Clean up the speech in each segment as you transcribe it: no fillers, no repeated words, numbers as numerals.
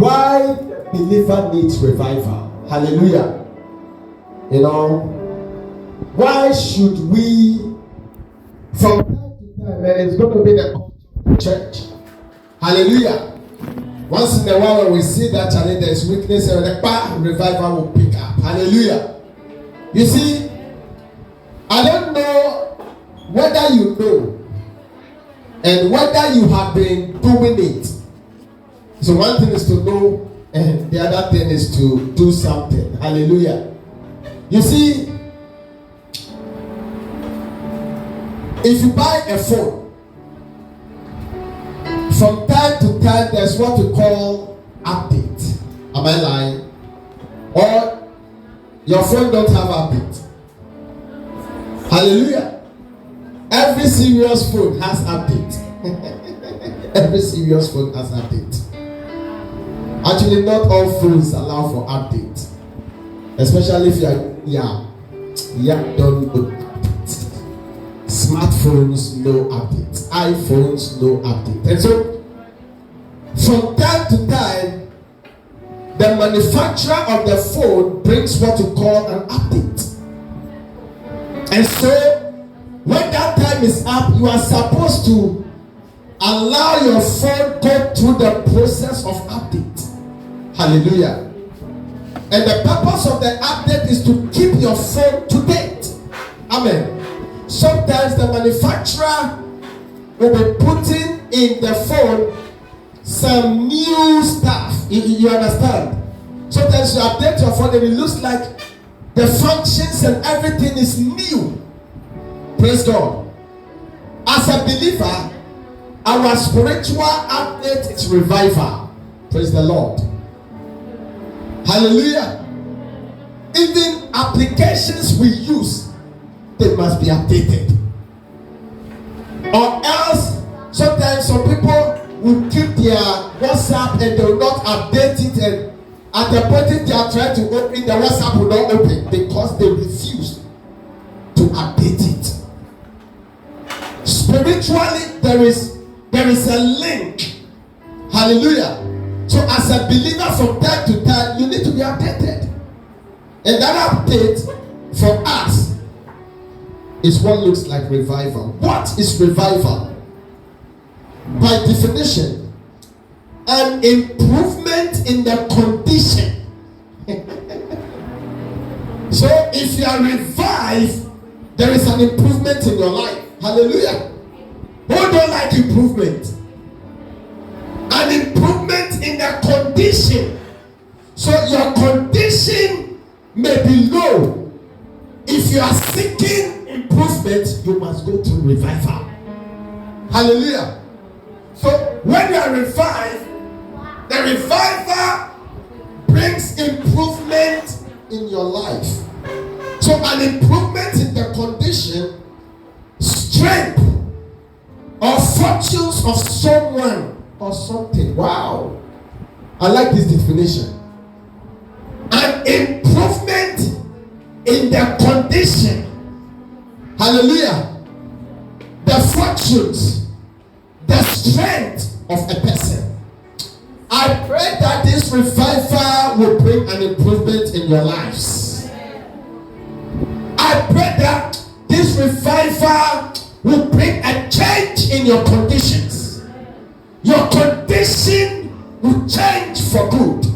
why the believer needs revival. Hallelujah. You know, why should we, from time to time, and it's going to be the culture of the church. Hallelujah. Once in a while, when we see that challenge, there is weakness, and the revival will pick up. Hallelujah. You see, I don't know whether you know and whether you have been doing it. So one thing is to know, and the other thing is to do something. Hallelujah. You see, if you buy a phone, from time to time there's what we call update. Am I lying? Or your phone don't have update. Hallelujah. Every serious phone has update. Every serious phone has update. Actually, not all phones allow for update. Especially if you are don't know update. Smartphones no update. iPhones no update. And so, from time to time, the manufacturer of the phone brings what we call an update. And so, when that time is up, you are supposed to allow your phone go through the process of update. Hallelujah. And the purpose of the update is to keep your phone to date. Amen. Sometimes the manufacturer will be putting in the phone some new stuff. You understand? Sometimes you update your phone and it looks like the functions and everything is new. Praise God. As a believer, our spiritual update is revival. Praise the Lord. Hallelujah. Even applications we use, they must be updated. Or else, sometimes some people will keep their WhatsApp and they will not update it, and at the point they are trying to open, the WhatsApp will not open because they refuse to update it. Spiritually, there is a link. Hallelujah. So as a believer, from time to time, you need to be updated. And that update for us is what looks like revival. What is revival? By definition, an improvement in the condition. So if you are revived, there is an improvement in your life. Hallelujah. Who don't like improvement? An improvement in the condition. So your condition may be low. If you are seeking improvement, you must go to revival. Hallelujah. So when you are revived, the revival brings improvement in your life. So an improvement in the condition, strength or fortunes of someone or something. Wow. I like this definition. An improvement in the condition. Hallelujah. The fortunes, the strength of a person. I pray that this revival will bring an improvement in your lives. I pray that this revival will bring a change in your conditions. Your condition will change for good.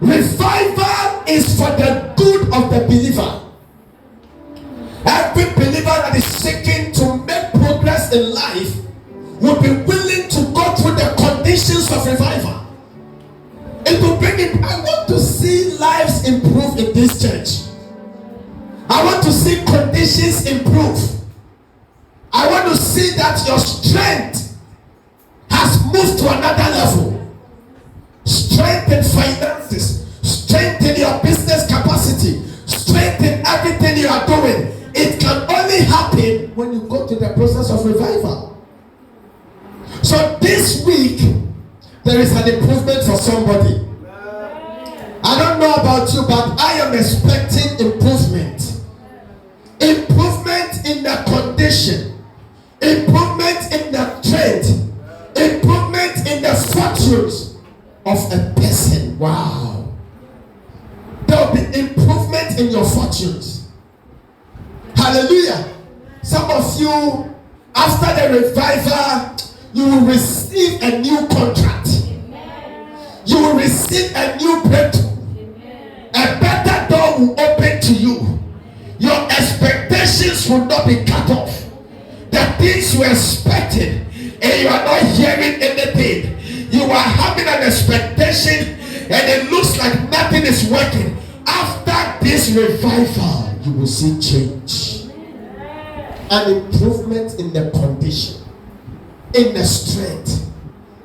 Revival is for the good of the believer. Every believer that is seeking to make progress in life will be willing to go through the conditions of revival. It will bring it. I want to see lives improve in this church. I want to see conditions improve. I want to see that your strength has moved to another level. Strength in finances, strength in your business capacity, strength in everything you are doing. It can only happen when you go to the process of revival. So this week, there is an improvement for somebody. I don't know about you, but I am expecting improvement. Improvement in the condition. Improvement in the trend. Improvement in the fortunes of a person. Wow. There will be improvement in your fortunes. Hallelujah. Some of you, after the revival, you will receive a new contract. You will receive a new breakthrough. A better door will open to you. Your expectations will not be cut off. The things you expected and you are not hearing anything. You are having an expectation and it looks like nothing is working. After this revival, you will see change. An improvement in the condition, in the strength,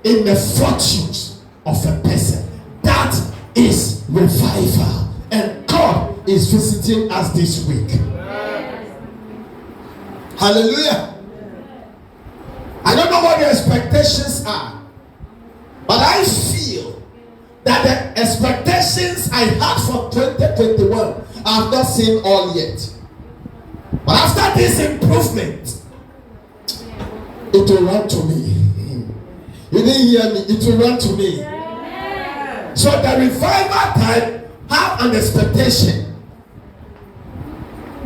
in the fortunes of a person. That is revival. And God is visiting us this week. Hallelujah. I don't know what your expectations are, but I feel that the expectations I had for 2021 I have not seen all yet. But after this improvement, it will run to me. You didn't hear me? It will run to me. So the revival time, have an expectation.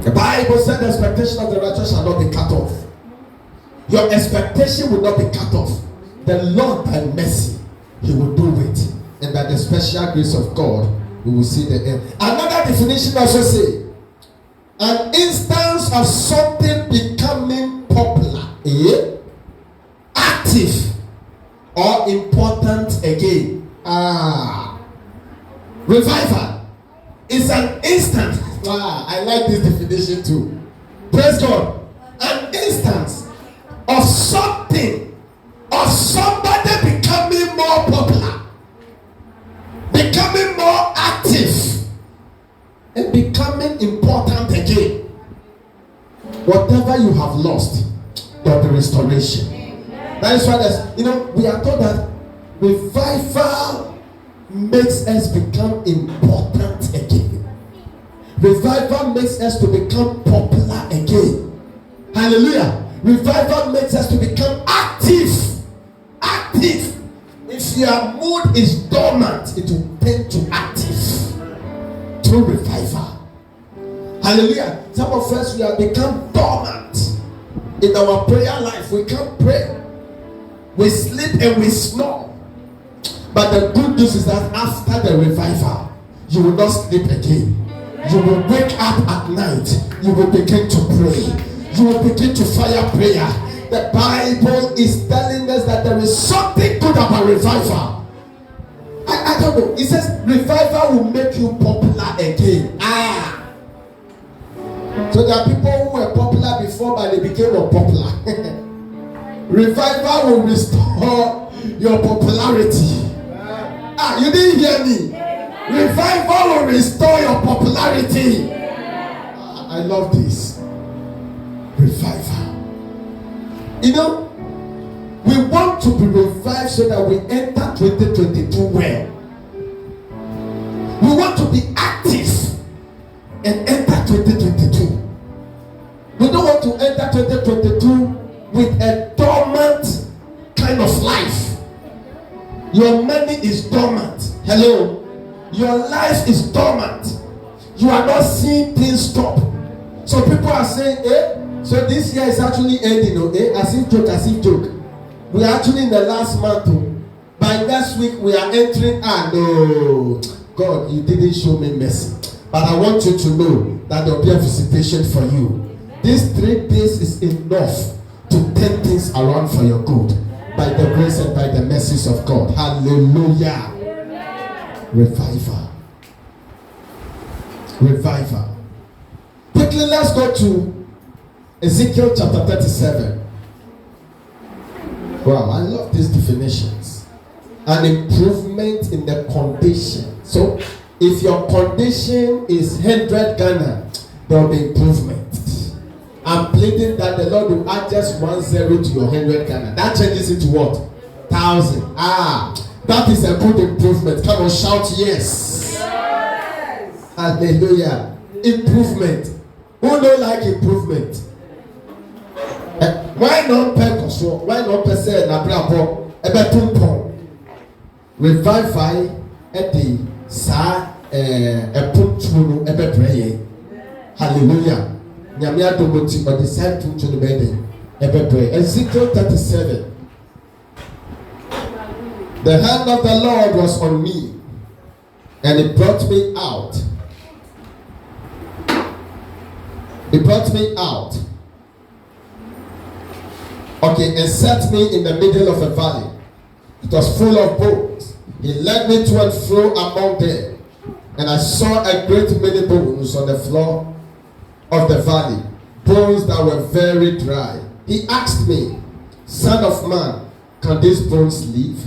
The Bible said the expectation of the righteous shall not be cut off. Your expectation will not be cut off. The Lord by mercy, He will do it. And by the special grace of God, we will see the end. Another definition also say, an instance of something becoming popular, active, or important again. Revival is an instant. I like this definition too. Praise God. An instance of something, of somebody becoming more popular, becoming more active, and becoming important again. Whatever you have lost, there will be restoration. That is why there's, we are told that revival makes us become important again. Revival makes us to become popular again. Hallelujah. Revival makes us to become active. Active. If your mood is dormant, it will tend to active through revival. Hallelujah. Some of us, we have become dormant in our prayer life. We can't pray. We sleep and we snore. But the good news is that after the revival, you will not sleep again. You will wake up at night. You will begin to pray. You will begin to fire prayer. The Bible is telling us that there is something good about revival. I don't know. It says revival will make you popular again. So there are people who were popular before, but they became unpopular. Revival will restore your popularity. You didn't hear me. Revival will restore your popularity. I love this. Revival. We want to be revived so that we enter 2022 well. We want to be active and enter 2022. We don't want to enter 2022 with a dormant kind of life. Your money is dormant. Hello. Your life is dormant. You are not seeing things stop. So people are saying, so this year is actually ending, as if joke. We are actually in the last month. By next week, we are entering. No. God, you didn't show me mercy. But I want you to know that there will be a visitation for you. These 3 days is enough to turn things around for your good. By the grace and by the mercies of God. Hallelujah. Revival. Revival. Quickly, let's go to Ezekiel chapter 37. Wow, I love these definitions. An improvement in the condition. So, if your condition is 100 Ghana, there will be improvement. I'm pleading that the Lord will add just 10 to your 100 Ghana. That changes it to what? 1,000. That is a good improvement. Come on, shout yes. Yes. Hallelujah. Improvement. Who don't like improvement? Why not pay control? Why not pay say na brabo? Ebe tumpon. revival edi sa epuntuno ebebreye. Hallelujah. Nyame adomoti but the same puntuno bede ebebreye. Ezekiel 37. The hand of the Lord was on me, and it brought me out. He brought me out. Okay, and set me in the middle of a valley. It was full of bones. He led me to and fro among them, and I saw a great many bones on the floor of the valley, bones that were very dry. He asked me, Son of man, can these bones live?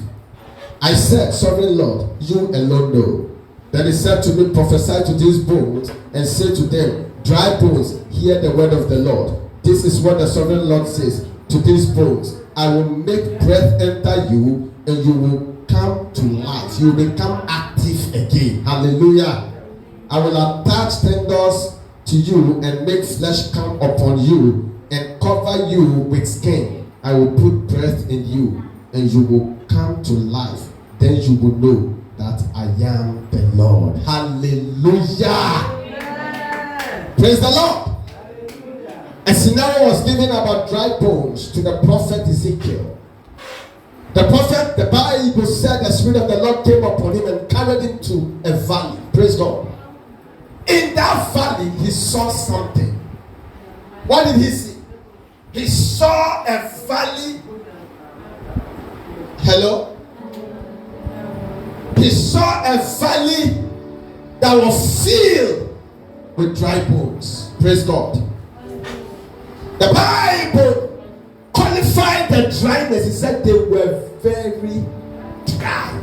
I said, Sovereign Lord, you alone know. Then he said to me, Prophesy to these bones and say to them, Dry bones, hear the word of the Lord. This is what the Sovereign Lord says to these bones. I will make breath enter you, and you will come to life. You will become active again. Hallelujah. I will attach tendons to you and make flesh come upon you and cover you with skin. I will put breath in you, and you will come to life. Then you will know that I am the Lord. Hallelujah. Yeah. Praise the Lord. Hallelujah. A scenario was given about dry bones to the prophet Ezekiel. The prophet, the Bible said the Spirit of the Lord came upon him and carried him to a valley. Praise God. In that valley, he saw something. What did he see? He saw a valley. Hello? He saw a valley that was filled with dry bones. Praise God. The Bible qualified the dryness. He said they were very dry.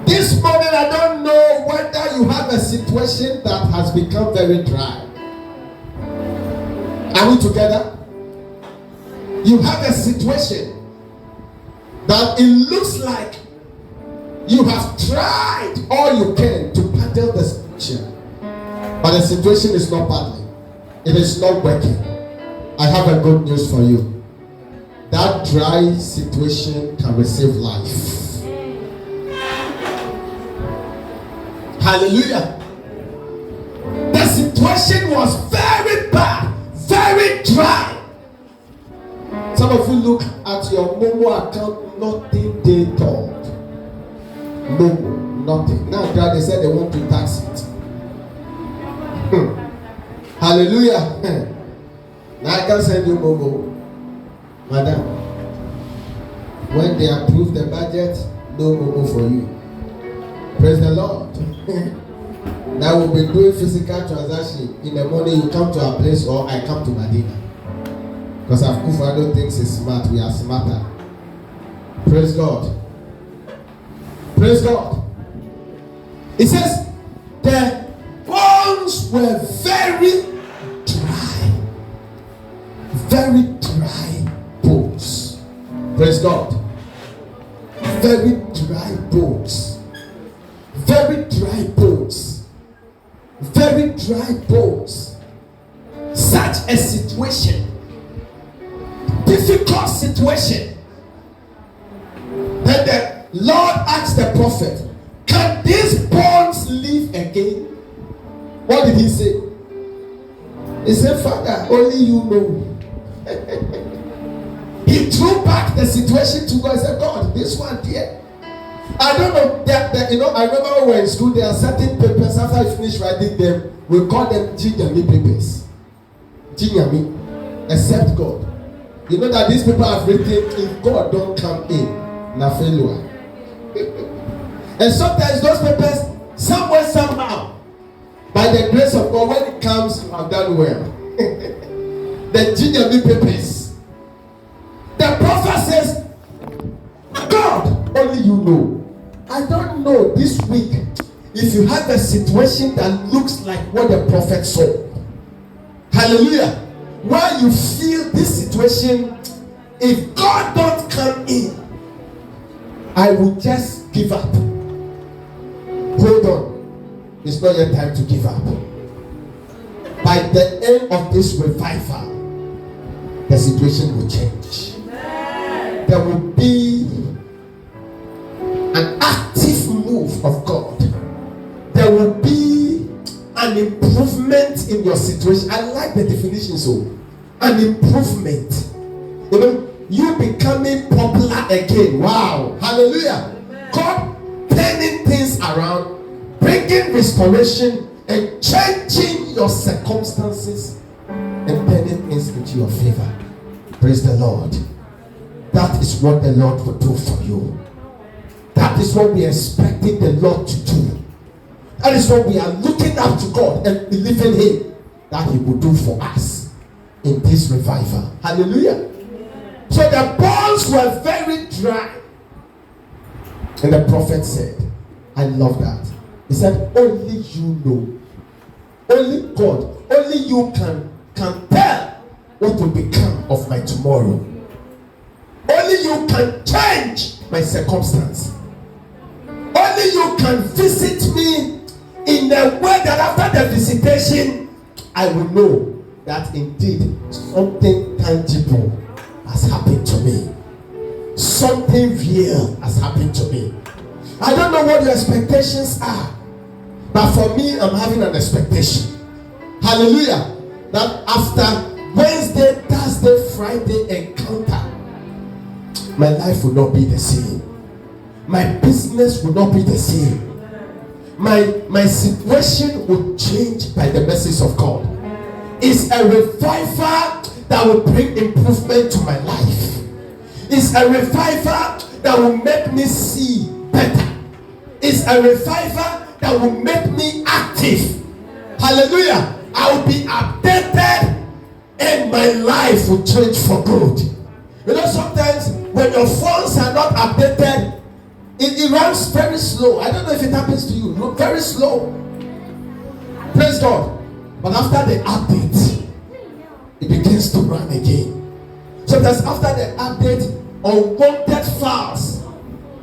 This morning, I don't know whether you have a situation that has become very dry. Are we together? You have a situation that it looks like you have tried all you can to paddle the situation, but the situation is not paddling. It is not working. I have a good news for you. That dry situation can receive life. Hallelujah. The situation was very bad, very dry. Some of you look at your Momo account, nothing they told. Momo, nothing. Now they said they want to tax it. Hallelujah. Now I can send you Momo. Madam, when they approve the budget, no Momo for you. Praise the Lord. Now we'll be doing physical transaction. In the morning you come to our place or I come to Medina. Because Akufo-Addo thinks he's smart, we are smarter. Praise God. Praise God. It says the bones were very dry. Very dry bones. Praise God. Very dry bones. Very dry bones. Very dry bones. Such a situation. Difficult situation. Then the Lord asked the prophet, can these bones live again? What did he say? He said, Father, only you know. He threw back the situation to God and said, God, this one here. I don't know that I remember when we were in school, there are certain papers after I finish writing them, we call them Jinyami papers. Jinyami, except God. You know that these people have written, if God don't come in, na failure. And sometimes those papers, somewhere, somehow, by the grace of God, when it comes, you have done well. The Jinyami papers. The prophet says, God, only you know. I don't know this week if you have a situation that looks like what the prophet saw. Hallelujah. Where you feel this situation, if God don't come in, I will just give up. Hold on. It's not yet time to give up. By the end of this revival, the situation will change. There will be in your situation. I like the definition. So, an improvement. You know, you becoming popular again. Wow. Hallelujah. God turning things around, bringing restoration and changing your circumstances and turning things into your favor. Praise the Lord. That is what the Lord will do for you. That is what we are expecting the Lord to do. That is what we are looking up to God and believing Him that He will do for us in this revival. Hallelujah. So the bones were very dry. And the prophet said, I love that. He said, only you know. Only God, only you can tell what will become of my tomorrow. Only you can change my circumstance. Only you can visit me in a way that after the visitation, I will know that indeed something tangible has happened to me. Something real has happened to me. I don't know what your expectations are, but for me, I'm having an expectation. Hallelujah. That after Wednesday, Thursday, Friday encounter, my life will not be the same. My business will not be the same. My situation will change by the mercies of God. It's a revival that will bring improvement to my life. It's a revival that will make me see better. It's a revival that will make me active. Hallelujah. I will be updated and my life will change for good. You know, sometimes when your phones are not updated, it runs very slow. I don't know if it happens to you. Very slow. Praise God. But after the update, it begins to run again. Sometimes after the update, unwanted files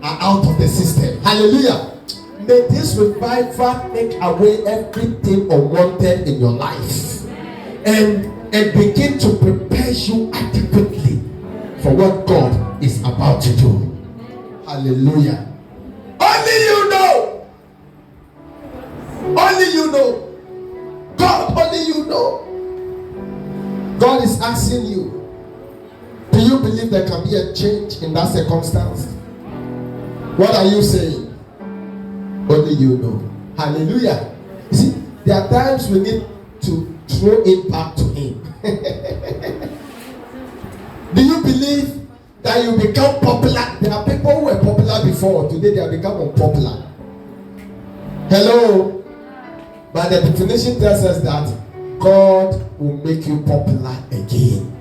are out of the system. Hallelujah. May this revival take away everything unwanted in your life and begin to prepare you adequately for what God is about to do. Hallelujah. Only you know. Only you know. God, only you know. God is asking you, do you believe there can be a change in that circumstance? What are you saying? Only you know. Hallelujah. You see, there are times we need to throw it back to Him. Do you believe that you become popular? There are people who were popular before. Today they have become unpopular. Hello? But the definition tells us that God will make you popular again.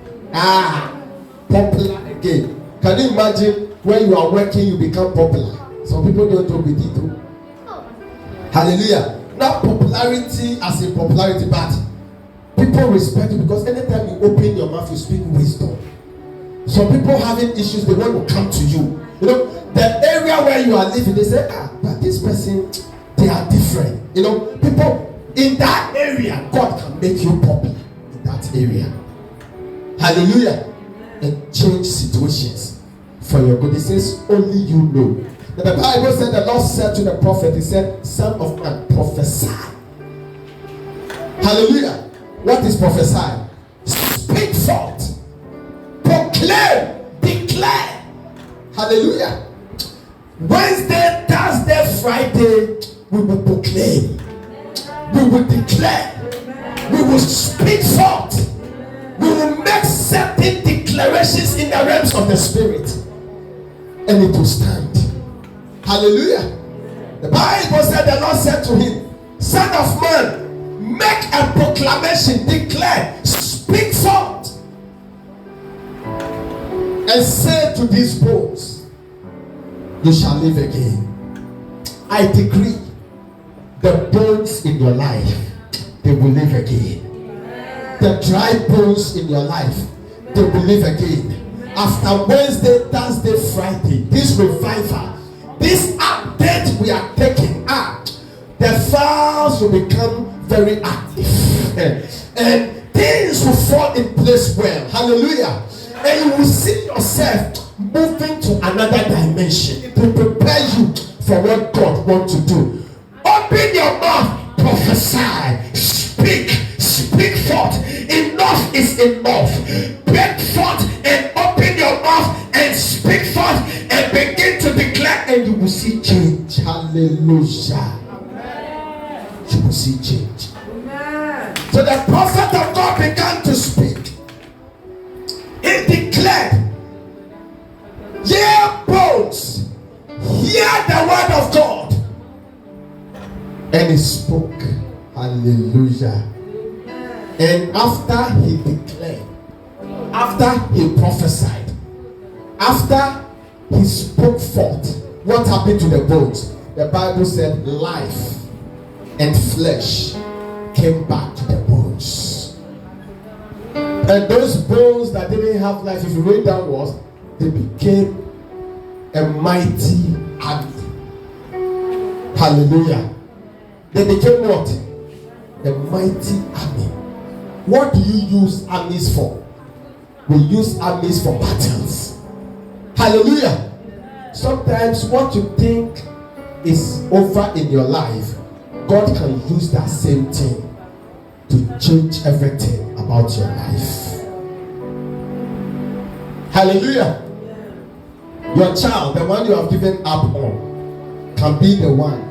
Popular again. Can you imagine when you are working, you become popular? Some people don't do with it. Hallelujah. Not popularity as in popularity, but people respect you because anytime you open your mouth, you speak wisdom. Some people having issues, they want to come to you. You know, the area where you are living, they say, but this person, they are different. You know, people in that area, God can make you popular in that area. Hallelujah. And change situations for your good. It says, only you know. Now the Bible said, the Lord said to the prophet, He said, Son of man, prophesy. Hallelujah. What is prophesy? Speak forth. Proclaim. Declare. Hallelujah. Wednesday, Thursday, Friday, we will proclaim. We will declare. We will speak forth. We will make certain declarations in the realms of the Spirit. And it will stand. Hallelujah. The Bible said, the Lord said to him, Son of man, make a proclamation, declare, speak forth, and say to these bones, you shall live again. I decree the bones in your life, they will live again. The dry bones in your life, they will live again. After Wednesday, Thursday, Friday, this revival, this update we are taking up, the files will become very active and things will fall in place well. Hallelujah. And you will see yourself moving to another dimension. It will prepare you for what God wants to do. Open your mouth, prophesy, speak enough. Break forth and open your mouth and speak forth and begin to declare, and you will see change. Hallelujah. You will see change. So the prophet of God began to speak. He declared, "Ye bones, hear the word of God." And he spoke. Hallelujah. And after he declared, after he prophesied, after he spoke forth, what happened to the bones? The Bible said life and flesh came back to the bones. And those bones that didn't have life, if you read downwards, they became a mighty army. Hallelujah. They became what? A mighty army. What do you use armies for? We use armies for battles. Hallelujah. Sometimes what you think is over in your life, God can use that same thing to change everything about your life. Hallelujah. Your child, the one you have given up on, can be the one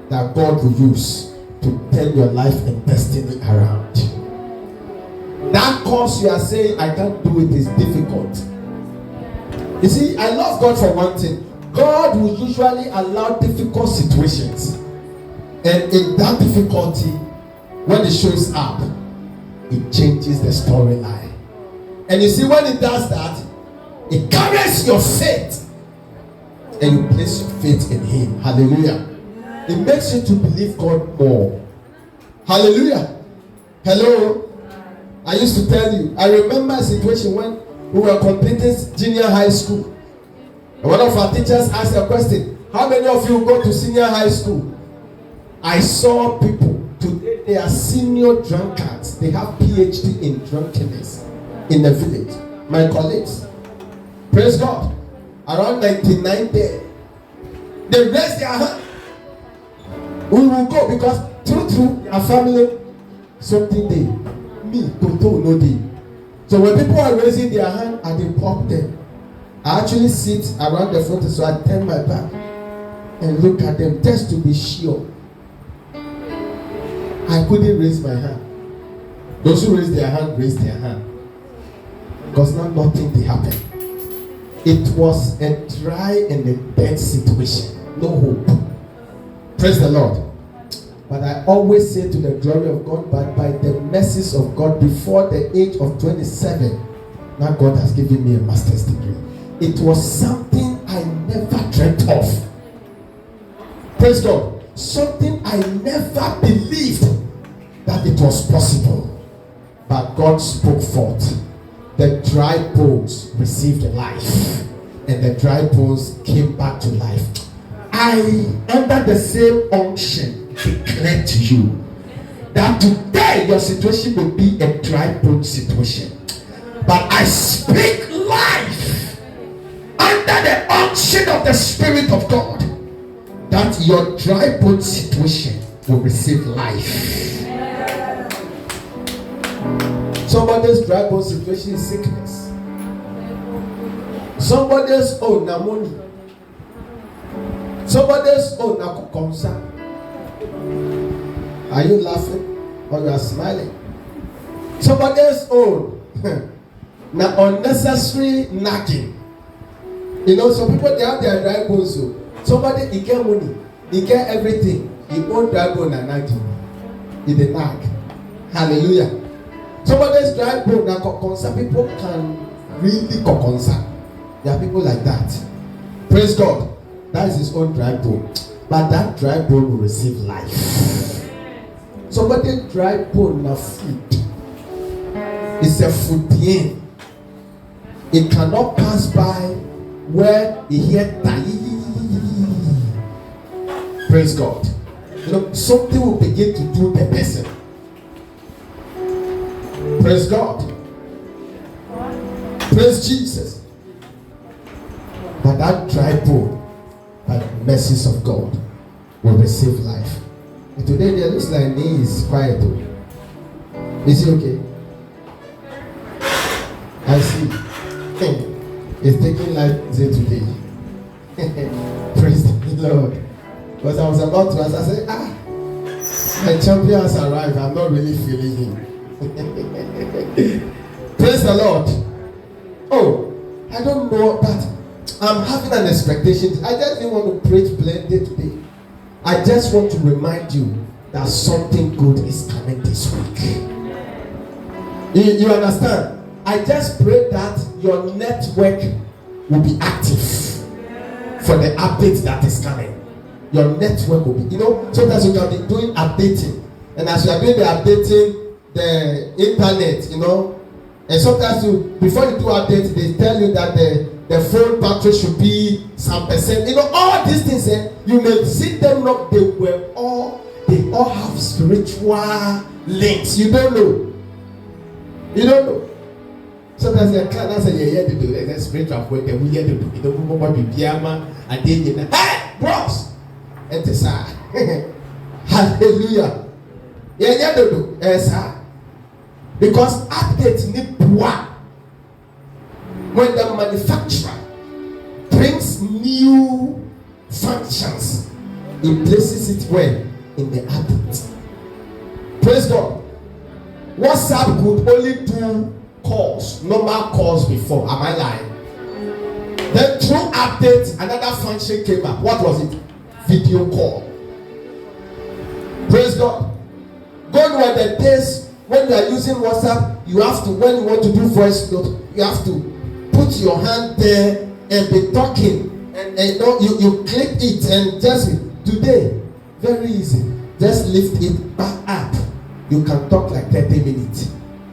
that God will use to turn your life and destiny around. That course you are saying, "I can't do it," is difficult. You see, I love God for one thing. God will usually allow difficult situations, and in that difficulty, when it shows up, it changes the storyline. And you see, when it does that, it carries your faith, and you place your faith in Him. Hallelujah. It makes you to believe God more. Hallelujah. Hello. I used to tell you, I remember a situation when we were completing junior high school. And one of our teachers asked a question, "How many of you go to senior high school?" I saw people, today they are senior drunkards. They have PhD in drunkenness in the village. My colleagues. Praise God. Around 99 there. They raised their hand. We will go because through our family, something they, me, Toto, no day. So when people are raising their hand and they pop them, I actually sit around the front, so I turn my back and look at them just to be sure. I couldn't raise my hand. Those who raised their hand, because now nothing did happen. It was a dry and a dead situation. No hope. Praise the Lord. But I always say, to the glory of God, but by the mercies of God, before the age of 27, now God has given me a master's degree. It was something I never dreamt of. Praise God. Something I never believed that it was possible. But God spoke forth. The dry bones received life, and the dry bones came back to life. I, under the same unction, declare to you that today your situation will be a dry bone situation. But I speak life under the unction of the Spirit of God, that your dry bone situation will receive life. Somebody's dry bone situation is sickness. Somebody's money. Somebody's concern. Are you laughing or you are smiling? Somebody's now unnecessary nagging. You know, some people, they have their dry bones. So somebody, he get money, he get everything, he own dry bone and nagging. He the nag. Hallelujah. Somebody's dry bone, now concern, people can really concern. There are people like that. Praise God. That is his own dry bone. But that dry bone will receive life. Somebody's dry bone na food. It's a food being. It cannot pass by where he hear die. Praise God. You know, something will begin to do the person. Praise God. Praise Jesus. But that dry bone, by the mercies of God, will receive life. And today there looks like knee is quiet though. Is it okay? I see. It's taking life easy today. Praise the Lord. Because I was about to ask, I said, my champion has arrived. I'm not really feeling him. Praise the Lord. Oh, I don't know, but I'm having an expectation. I just didn't want to preach plenty today. I just want to remind you that something good is coming this week. You understand? I just pray that your network will be active for the update that is coming. Your network will be, sometimes you can be doing updating, and as you are doing the updating, the internet, and sometimes before you do update, they tell you that the phone battery should be some percent. All these things, you may see them not, they all have spiritual links. You don't know. Sometimes they can't say, yeah, they do the spiritual way, they will hear the hey, bros! And this, hallelujah. Yeah, they do. Because updates need power. When the manufacturer brings new functions, he places it where? In the update. Praise God. WhatsApp could only do calls, normal calls before. Am I lying? Then through updates, another function came up. What was it? Video call. Praise God. God were the days when you are using WhatsApp, you have to, when you want to do voice note, you have to put your hand there and be talking, and you click it, and just today, very easy. Just lift it back up. You can talk like 30 minutes,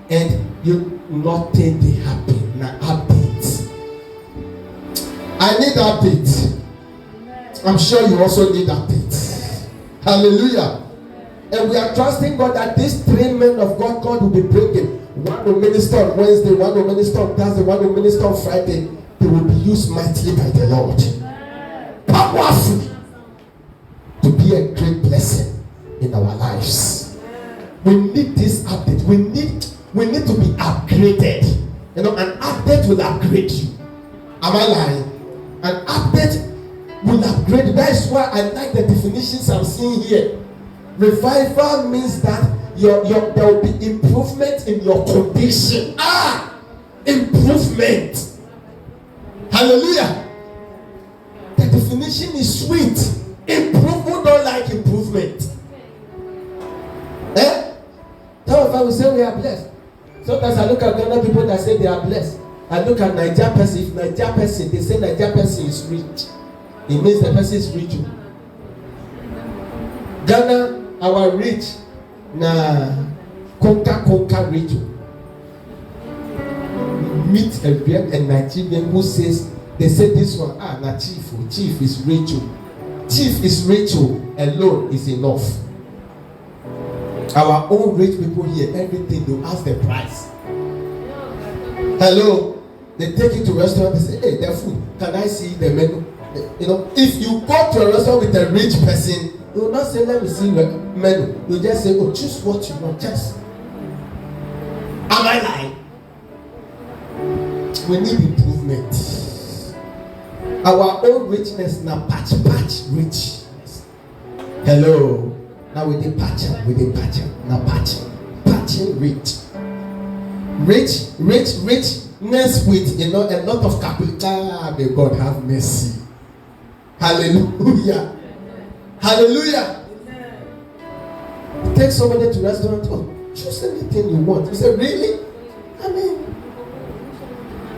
and nothing will happen. Now updates. I need updates. I'm sure you also need updates. Hallelujah. And we are trusting God that these 3 men of God will be bringing. One will minister on Wednesday, one will minister on Thursday, one will minister on Friday. They will be used mightily by the Lord. Powerfully. To be a great blessing in our lives. We need this update. We need to be upgraded. An update will upgrade you. Am I lying? An update will upgrade you. That is why I like the definitions I'm seeing here. Revival means that there will be improvement in your condition. Improvement. Hallelujah. The definition is sweet. Improvement, don't like improvement. However, we say we are blessed. Sometimes I look at Ghana people that say they are blessed. I look at Niger person. If Niger person, they say Niger person is rich. It means the person is rich. Ghana, our rich, na conquer rich. Meet a Nigerian who says, they say this one, na chief is rich. Chief is rich alone is enough. Our own rich people here, everything they ask the price. Hello, they take you to a restaurant. They say, "Hey, the food. Can I see the menu?" If you go to a restaurant with a rich person, you will not say, "Let me see the menu." You just say, "Oh, choose what you want." Just. Am I lying? We need improvement. Our own richness now patch richness. Hello. Now we did patching. Now patching richness with a lot of capital. May God have mercy. Hallelujah. Hallelujah. Take somebody to restaurant. Oh, choose anything you want. You say, really? Amen.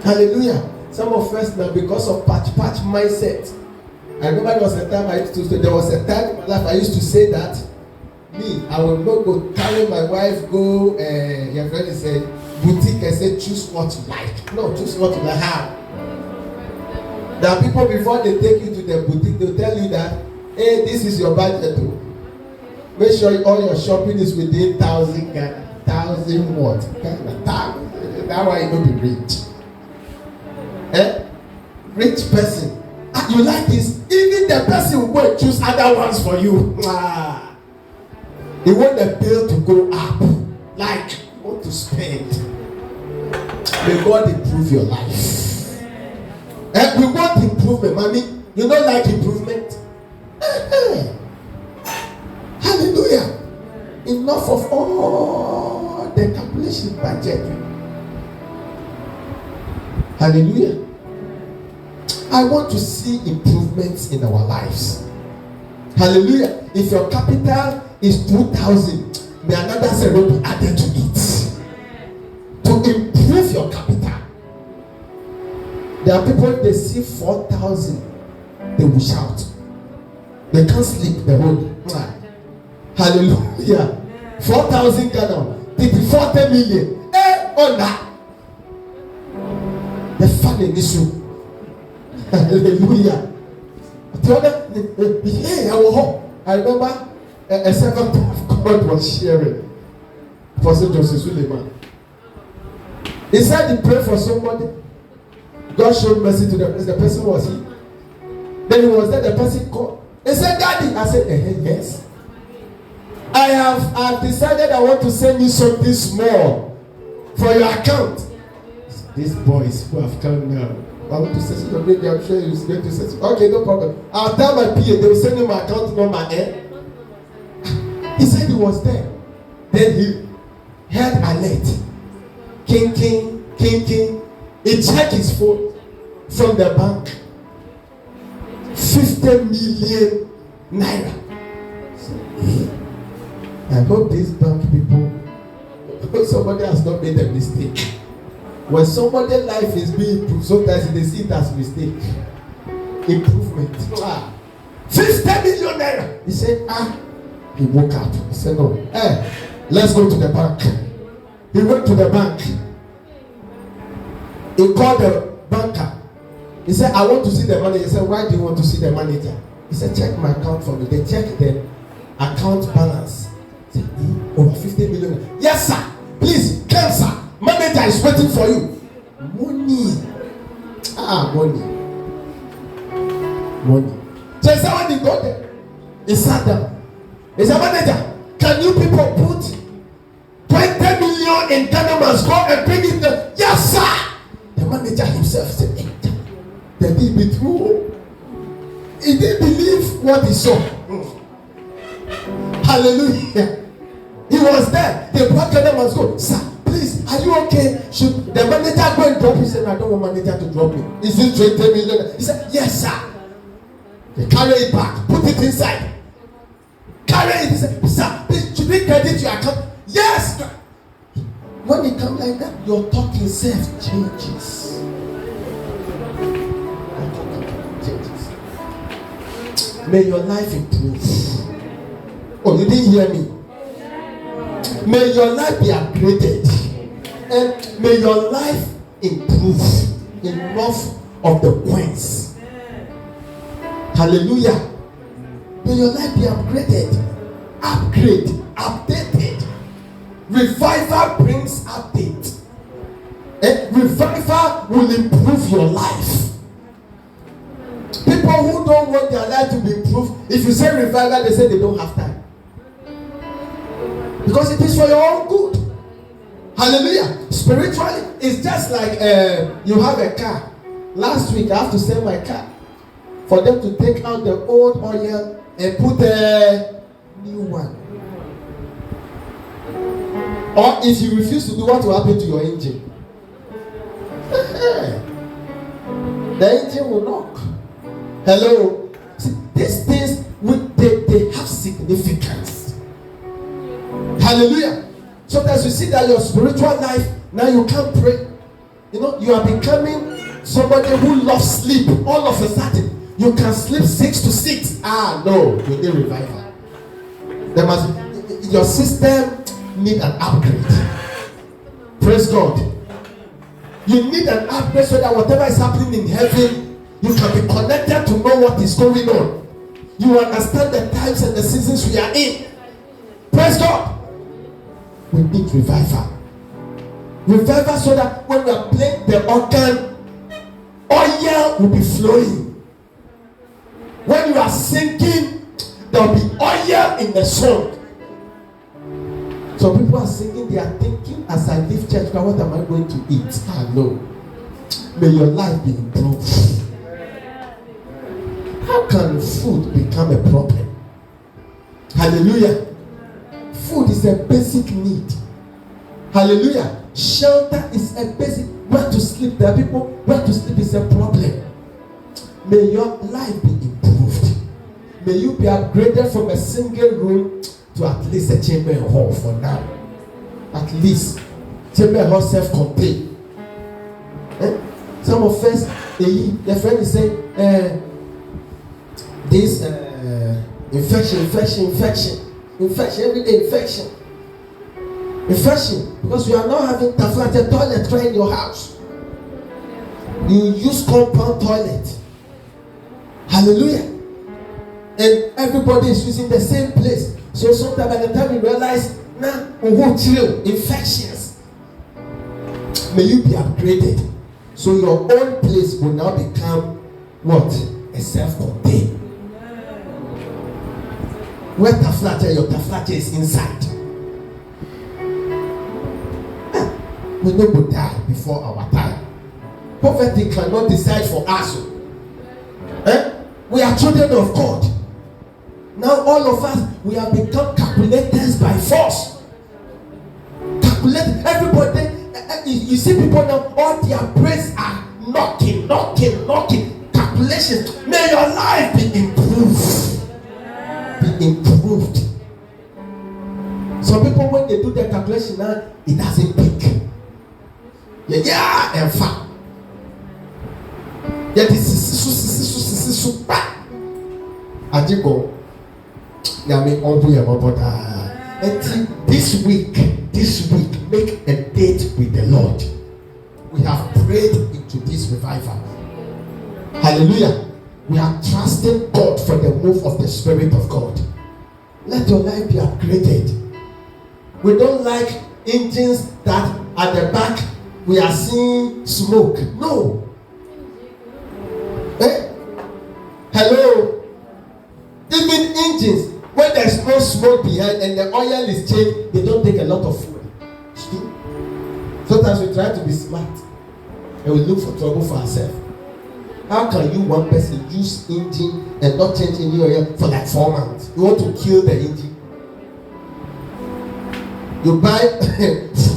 Hallelujah. Some of us now, because of patch mindset. I remember there was a time in my life I used to say that I will not go carry my wife, go, your friend said, boutique and say, choose what you like. No, choose what you like. How? There are people before they take you to the boutique, they'll tell you that, hey, this is your budget. Make sure all your shopping is within 1,000 Ghana. 1,000 what? That why you don't be rich. Rich person. You like this? Even the person will go and choose other ones for you. They want the bill to go up. Like, you want to spend. May God improve your life. And we want improvement, mommy. You don't like improvement? Hallelujah. Enough of all the calculation budget. Hallelujah. I want to see improvements in our lives. Hallelujah. If your capital is 2,000, may another zero be added to it. To improve your capital. There are people, they see 4,000, they will shout. They can't sleep the whole day. Hallelujah. 4,000 Ghana, 40 million. On that. The fun in this room. Hallelujah. I remember a servant of God was sharing. Apostle Joseph Suleiman. He said he prayed for somebody. God showed mercy to the person. The person was he. Then he was there. The person called. He said, "Daddy." I said, "Yes. I have decided I want to send you something small for your account." These boys who have come now. I want to say something. I'm sure he's going to say something. Okay, no problem. I'll tell my PA. They will send him my account number. He said he was there. Then he heard alert. King. He checked his phone from the bank. 50 million naira. I hope these bank people, somebody has not made a mistake. When somebody's life is being improved, sometimes they see it as mistake. Improvement. 50 million naira. He said, He woke up. He said, "No. Let's go to the bank." He went to the bank. He called the banker. He said, "I want to see the manager." He said, "Why do you want to see the manager?" He said, "Check my account for me." They checked the account balance. He said, "Over 50 million. Yes, sir. Please, come, sir. Manager is waiting for you." Money. Money. So he said, when he got there, he sat down. He said, "Manager, can you people put 20 million in Ghana must go and bring it there?" "Yes, sir." The manager himself said, "The deal be true." He didn't believe what he saw. Hallelujah. He was there. The black Ghana must go. "Sir, please, are you okay? Should the manager go and drop?" He said, "I don't want manager to drop me. Is it 20 million?" He said, "Yes, sir." They carry it back, put it inside. Carry it. He said, "Sir, please, should we credit your account?" "Yes." When you come like that, your talking self changes. May your life improve. Oh, you didn't hear me? May your life be upgraded. And may your life improve. Enough of the points. Hallelujah. May your life be upgraded. Updated. Revival brings update. And revival will improve your life. People who don't want their life to be improved, if you say revival, they say they don't have time. Because it is for your own good. Hallelujah. Spiritually, it's just like you have a car. Last week, I have to sell my car for them to take out the old oil and put a new one. Or if you refuse to do, what will happen to your engine? The engine will knock. Hello. See, these things they have significance. Hallelujah. Sometimes you see that your spiritual life, now you can't pray. You know, you are becoming somebody who loves sleep. All of a sudden, you can sleep 6 to 6. No, you need revival. There must be, your system need an upgrade. Praise God. You need an upgrade so that whatever is happening in heaven, you can be connected to know what is going on. You understand the times and the seasons we are in. Praise God. We need revival. Revival so that when we are playing the organ, oil will be flowing. When you are singing, there will be oil in the song. So Some people are singing, they are thinking, as I leave church, what am I going to eat? No. May your life be improved. How can food become a problem? Hallelujah. Food is a basic need. Hallelujah. Shelter is a basic. Where to sleep? There are people, where to sleep is a problem. May your life be improved. May you be upgraded from a single room to at least a chamber and hall for now. At least chamber and hall self-contained. Some of us, your friend is saying, this infection, everyday infection, because you are not having taflate toilet right in your house. You use compound toilet. Hallelujah. And everybody is using the same place. So sometimes by the time you realize, infections. May you be upgraded. So your own place will now become what? A self-contained. Where taflate, your taflate is inside. We know we die before our time. Poverty cannot decide for us. We are children of God. Now all of us, we have become calculators by force. Calculate everybody. You see people now, all their brains are knocking. Calculations. May your life be improved. Be improved. Some people, when they do their calculation now, it doesn't pick. Yeah, and fat. Yeah, this is super. And you go. This week, make a date with the Lord. We have prayed into this revival. Hallelujah. We are trusting God for the move of the Spirit of God. Let your life be upgraded. We don't like engines that at the back we are seeing smoke. No. Hello. Even engines, when there's no smoke behind and the oil is changed, they don't take a lot of fuel. Sometimes we try to be smart and we look for trouble for ourselves. How can you, one person, use engine and not change any oil for like 4 months? You want to kill the engine. You buy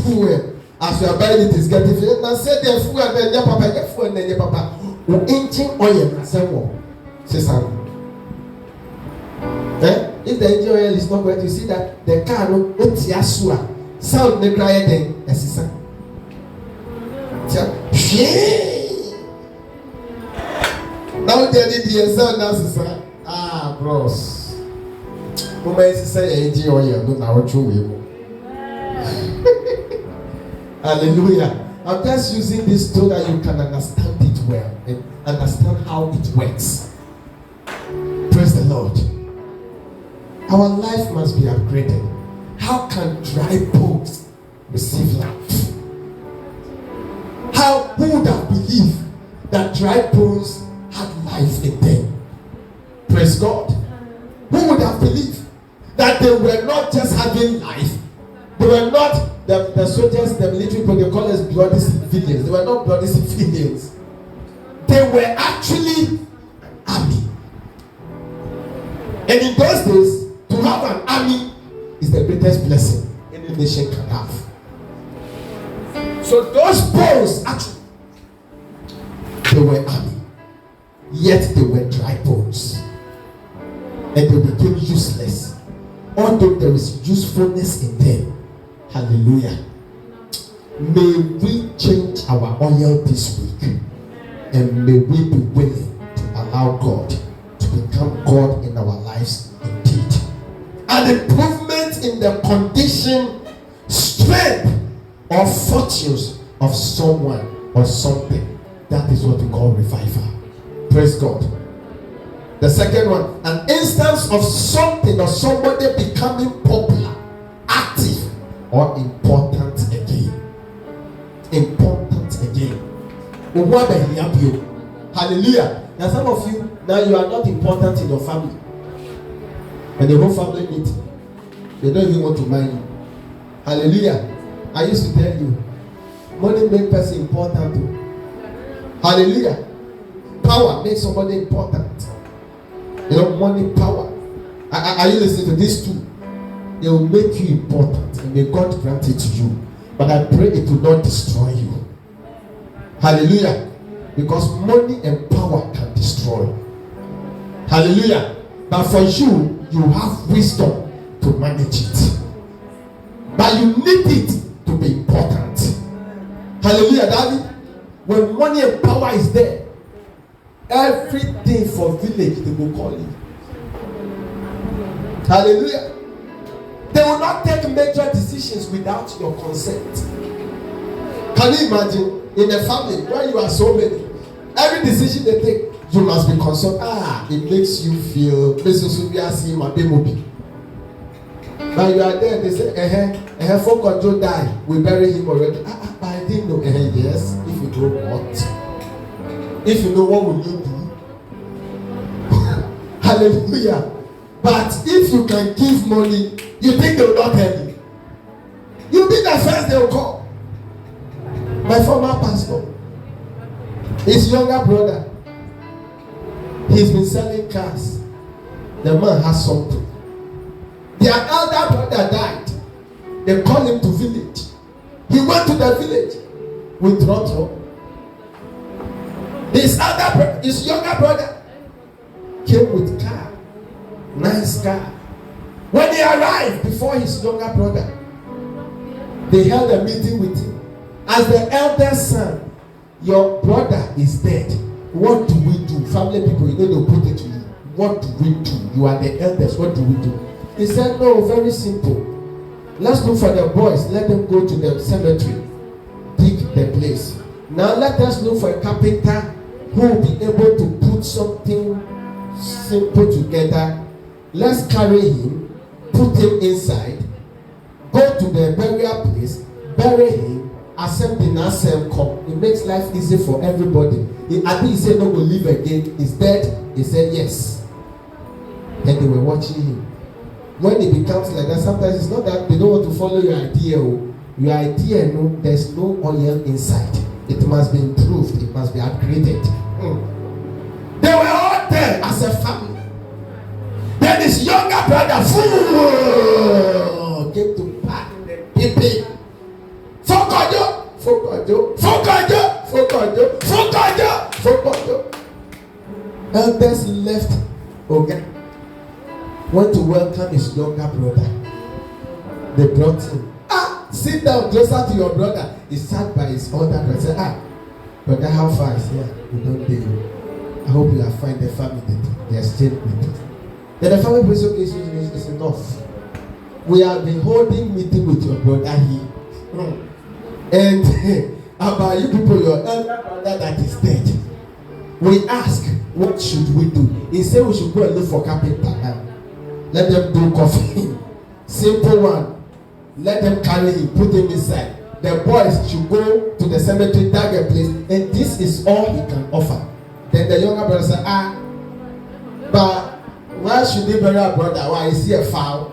fuel. As you are buying it, is getting fuel. Now say the fuel and then your papa get fuel and then your papa. Engine oil and say what? Say something. If the engine oil is not correct, you see that the car no otiasua sound ne cry then esisa. Now they did the sound now sisa. Bros. Mama is say engine oil no na ocho we. Hallelujah. I'm just using this so that you can understand it well and understand how it works. Praise the Lord. Our life must be upgraded. How can dry bones receive life? Who would have believed that dry bones had life in them? Praise God. Who would have believed that they were not just having life? They were not the soldiers, the military people, they call us bloody civilians. They were not bloody civilians. They were actually an army. And in those days, to have an army is the greatest blessing any nation can have. So those bones actually, they were army, yet they were dry bones, and they became useless. Although there is usefulness in them. Hallelujah. May we change our oil this week, and may we be willing to allow God to become God in our lives indeed. An improvement in the condition, strength, or fortunes of someone or something. That is what we call revival. Praise God. The second one, an instance of something or somebody becoming popular, active, or important again. Important again. Hallelujah. Now some of you, now you are not important in your family. And the whole family meeting, they don't even want to mind you. Hallelujah. I used to tell you, money makes person important too. Hallelujah. Power makes somebody important. You know, money, power. Are you listening to these two? They will make you important, and may God grant it to you. But I pray it will not destroy you. Hallelujah. Because money and power can destroy. Hallelujah. But for you, you have wisdom to manage it. But you need it to be important. Hallelujah, Daddy. When money and power is there, everything for village they will call you. Hallelujah. They will not take major decisions without your consent. Can you imagine in a family where you are so many, every decision they take, you must be consulted. It makes you feel but you are there, they say, folk control die, we bury him already. But I didn't know. Yes, if you know what? If you know, what will you do? Hallelujah. But if you can give money, you think they will not help you. You'll be the first they will call. My former pastor, his younger brother, he's been selling cars. The man has something. Their elder brother died. They called him to village. He went to the village with trotro. His younger brother came with car, nice car. When he arrived before his younger brother, they held a meeting with him. As the elder son, your brother is dead. What do we do? Family people, you know, they'll put it to you. What do we do? You are the eldest. What do we do? He said, no, very simple. Let's look for the boys. Let them go to the cemetery. Dig the place. Now let us look for a carpenter who will be able to put something simple together. Let's carry him, put him inside, go to the burial place, bury him, accept the Nasem come. It makes life easy for everybody. I think he said, no, we'll live again. He's dead. He said, yes. And they were watching him. When it becomes like that, sometimes it's not that they don't want to follow your idea. Your idea, no, there's no oil inside. It must be improved. It must be upgraded. They were all there as a family. Then his younger brother came to pack the baby. Fokojo. Elders left. Okay. Went to welcome his younger brother. They brought him. Sit down closer to your brother. He sat by his older brother. Said, brother, how far is here? We don't do you. I hope you have find the family. They exchanged with it. Then the family said, okay, it's enough. We have been holding meeting with your brother here. And about you people, your elder brother that is dead. We ask, what should we do? He said we should go and look for carpenter now. Let them do coffee. Simple one. Let them carry him, put him inside. The boys should go to the cemetery, tag a place, and this is all he can offer. Then the younger brother said, but why should they bury our brother? Why is he a foul?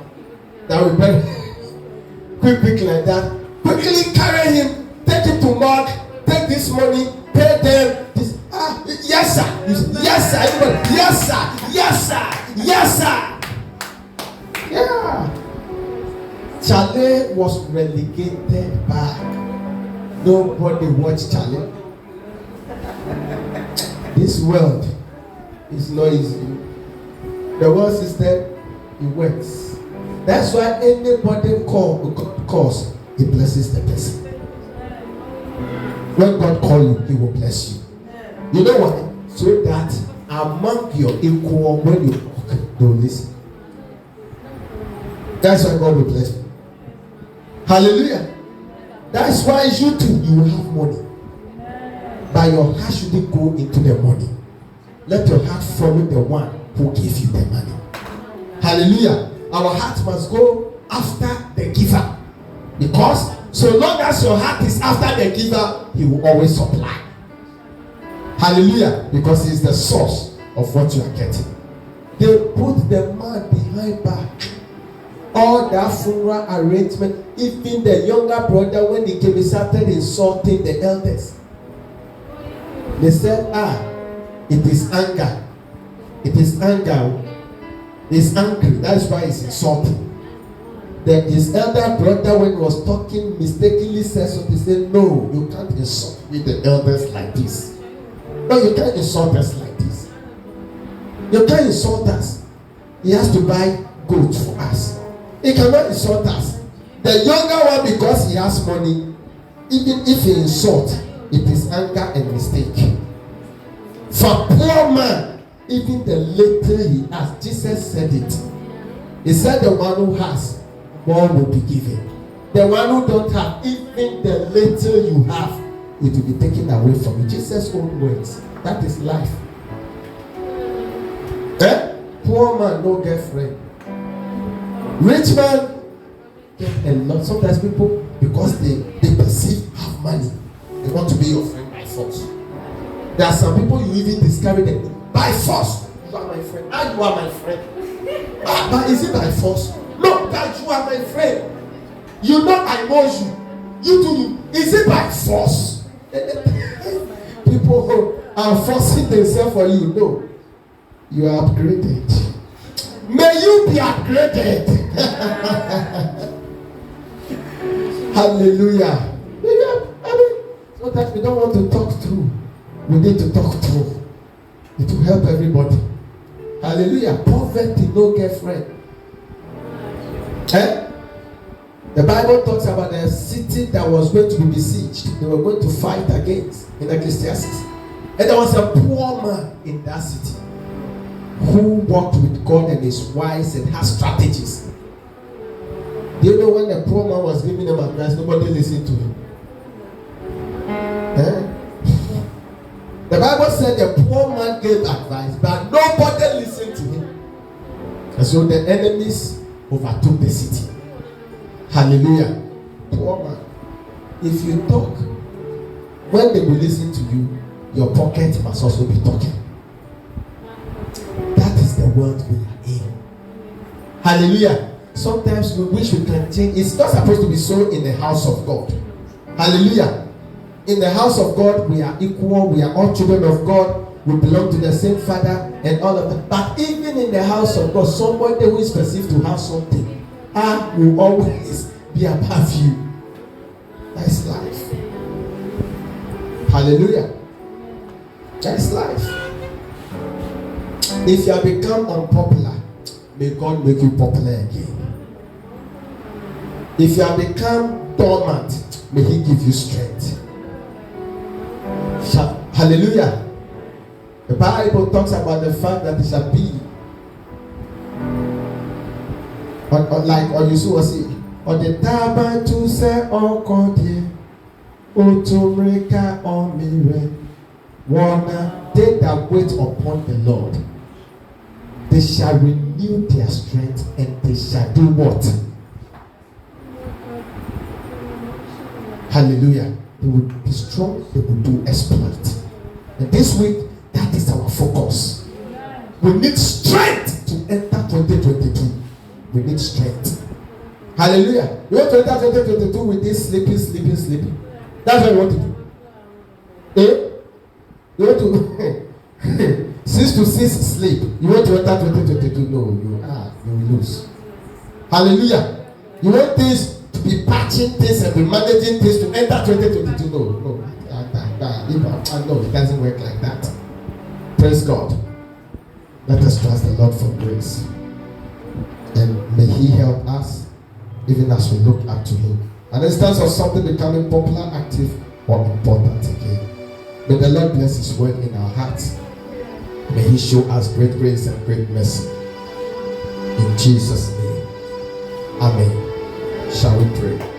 That we bury quick like that. Quickly carry him, take him to Mark, take this money, pay them. This, yes sir, yes sir, everybody, yes sir, yes sir, yes sir. Yeah. Charlie was relegated back. Nobody watched Charlie. This world is not easy. The world system, it works. That's why anybody calls, he blesses the person. When God calls you, he will bless you. You know what? So that among your equal, when you walk, don't listen. That's why God will bless you. Hallelujah. That's why you too, you will have money. But your heart shouldn't go into the money. Let your heart follow the one who gives you the money. Hallelujah. Our heart must go after the giver. Because so long as your heart is after the giver, he will always supply. Hallelujah. Because he is the source of what you are getting. They put the man behind back. all that funeral arrangement, even the younger brother, when he came, he started insulting the elders. They said, it is anger. It is anger. He's angry. That's why he's insulting. Then his elder brother, when he was talking, mistakenly said something. He said, no, you can't insult me, the elders, like this. No, you can't insult us like this. You can't insult us. He has to buy goods for us. He cannot insult us. The younger one, because he has money, even if he insults, it is anger and mistake. For poor man, even the little he has, Jesus said it. He said the one who has, more will be given. The one who don't have, even the little you have, it will be taken away from you. Jesus' own words. That is life. Poor man, no girlfriend. Rich man, get a lot. Sometimes people, because they perceive have money, they want to be your friend by force. There are some people you even discourage them by force. You are my friend. You are my friend. But is it by force? No, that you are my friend. You know I know you. You do. Is it by force? People are forcing themselves for you. No. You are upgraded. May you be upgraded. Hallelujah. Sometimes we don't want to talk through. We need to talk through. It will help everybody. Hallelujah. Poverty, no girlfriend. The Bible talks about a city that was going to be besieged. They were going to fight against in Ecclesiastes. And there was a poor man in that city who walked with God and is wise and has strategies. Do you know when the poor man was giving them advice, nobody listened to him? The Bible said the poor man gave advice, but nobody listened to him. And so the enemies overtook the city. Hallelujah. Poor man. If you talk, when they will listen to you, your pocket must also be talking. That is the world we are in. Hallelujah. Sometimes we wish we can change. It's not supposed to be so in the house of God. Hallelujah. In the house of God, we are equal. We are all children of God. We belong to the same Father and all of that. But even in the house of God, somebody who is perceived to have something will always be above you. That's life. Hallelujah. That's life. If you have become unpopular, may God make you popular again. If you have become dormant, may He give you strength. Hallelujah. The Bible talks about the fact that it shall be or you see what see or the taba to say okodie otomreka omire wana they that wait upon the Lord, they shall renew their strength and they shall do what? Hallelujah. They will be strong, they will do exploit. And this week, that is our focus. We need strength to enter 2022. We need strength. Hallelujah. You want to enter 2022 with this sleeping. That's what you want to do. You want to 6 to 6 sleep. You want to enter 2022? No, you will lose. Hallelujah. You want this to be patching things and be managing things to enter 2022? No. No, it doesn't work like that. Praise God. Let us trust the Lord for grace. And may He help us even as we look up to Him. An instance of something becoming popular, active, or important again. May the Lord bless His word in our hearts. May He show us great grace and great mercy. In Jesus' name. Amen. Shall we pray?